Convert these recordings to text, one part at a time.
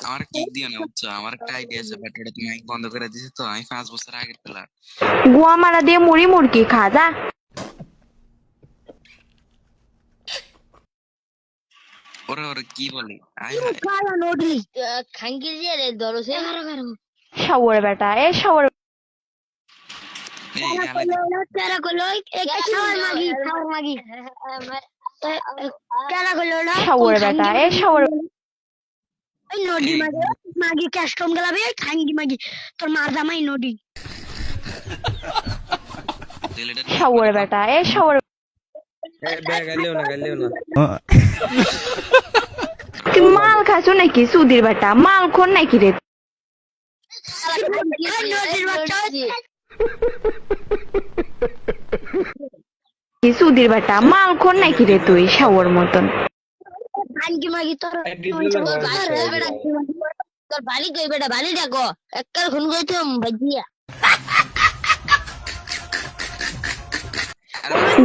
আমার কিক দিও না বুঝছো, আমার একটা আইডিয়া আছে, বাট ওটা তুমি মাইক বন্ধ করে দিছো তো, আমি 5 বছর আগের প্লেয়ার। গুয়া মারা দিয়ে মুড়ি মুরগি খা যা। ওরে ওরে কি বলে, আয় Yung হায়। kala nodri khangir je re doro se garo garo shower বেটা এ শাওয়ার এই হেলা kala ko loy ek shawar magi kala ko loy shower বেটা এ শাওয়ার oy nodi এই magi magi custom gala be khangi magi tor mar damai nodi ছেলেটার shower বেটা এ shower গাইলেও না তুই মাল খাসো নাকি সুধীর বেটা, মাল খোর নাকি রে? nodi bachcha সুধীর বেটা মাল খোর নাকি রে তুই শাওয়ার মতন? khangi magi tor tor bali koi beta bali jago ekkar khun goi thum bajia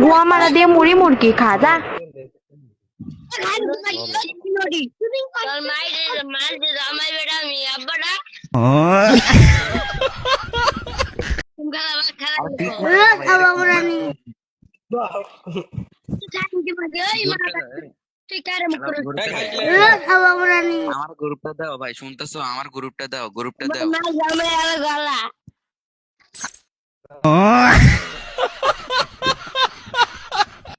গুয়া মারা দিয়ে মুড়ি মুরগি খা যা। khangi magi nodi tor mai de ramai beta mi abbada gala ba khala ababrani khangi magi oy mara তুই কারে মুখ করে আবাবরানি আমার গ্রুপটা দাও ভাই, শুনতেছো? আমার গ্রুপটা দাও, গ্রুপটা দাও। না জামে গলা